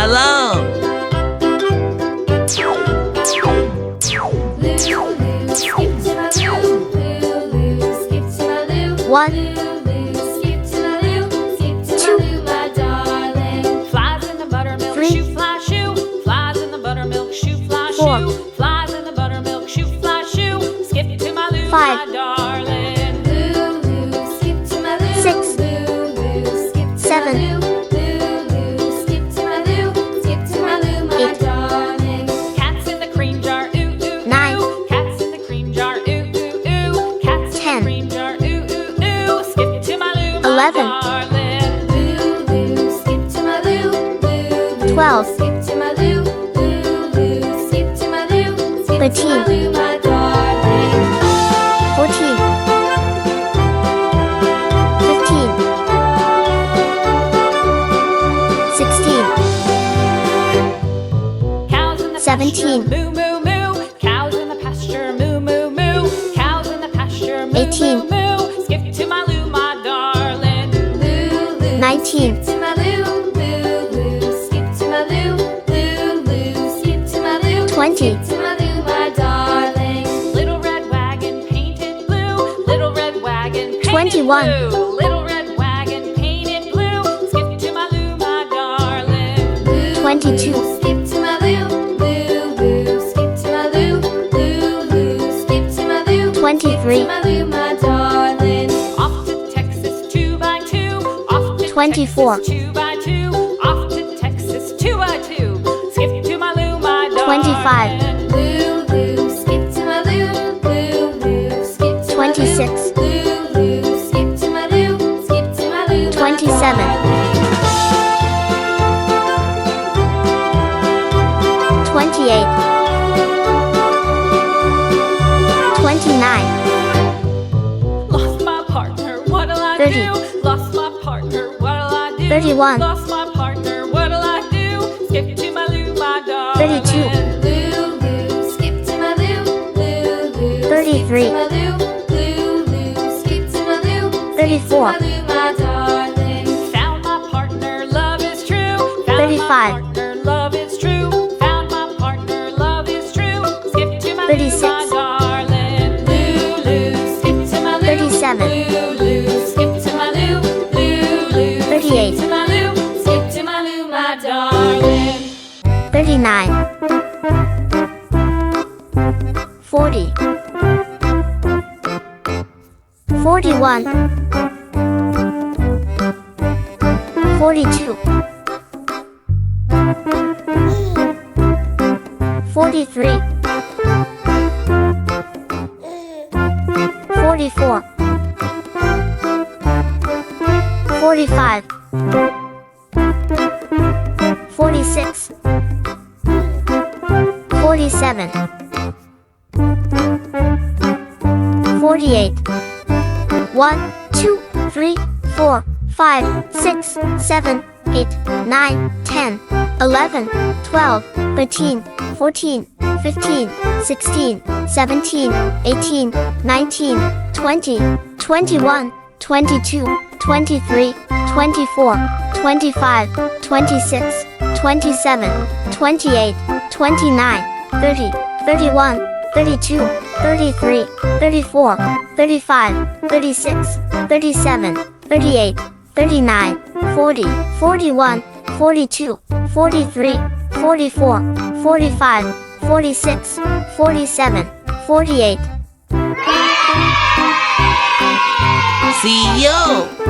along. One, two, flies in the buttermilk three, shoe fly shoe, flies in the buttermilk shoe fly four, shoe, flies in the buttermilk shoe fly shoe, skip to my loo, five, my darling. six, seven, 8, Cats in the cream jar, ooh ooh 9, ooh. Cats in the cream jar, ooh ooh ooh. Cats in 10, the cream jar, ooh ooh ooh. Skip to my loo, my 11, darling. 12, 13, 14, 15, 16, Cows in the 17, pasture, moo moo moo. Cows in the pasture, moo moo moo. Cows in the pasture, moo 18, moo moo. Skip to my loo, my darling. 19, 20, Little red wagon painted blue. Little red wagon painted 21, blue. Little red wagon painted blue. Skip to my loo, my darling. 22, 23, Off to Texas 2 by 2. Off to 24, Texas 2 by 2. Off to Texas 2 by 2. Skip to my loo, my darling. 25, 26, 27, 28, 29, Lost my partner, what'll I 30, do? Lost my partner, what'll I do? 31, Lost my partner, what'll I do? Skip to my loo, my darling. 32, 33, 34, Found my partner, love is true. Found 35, my partner, love is true. Found my partner, love is true. Skip to my 36, loo, my darling. Loo, skip to my loo. 37, Loo, skip to my loo. Loo, 38, skip to my loo. Skip to my loo, my darling. 39, 40, 41, 42, 43, 44, 45, 46, 47, 48, 1, 2, 3, 4, 5, 6, 7, 8, 9, 10, 11, 12, 13, 14, 15, 16, 17, 18, 19, 20, 21, 22, 23, 24, 25, 26, 27, 28, 29, 30, 31, 32, 33, 34, 35, 36, 37, 38, 39, 40, 41, 42, 43, 44, 45, 46, 47, 48. See you.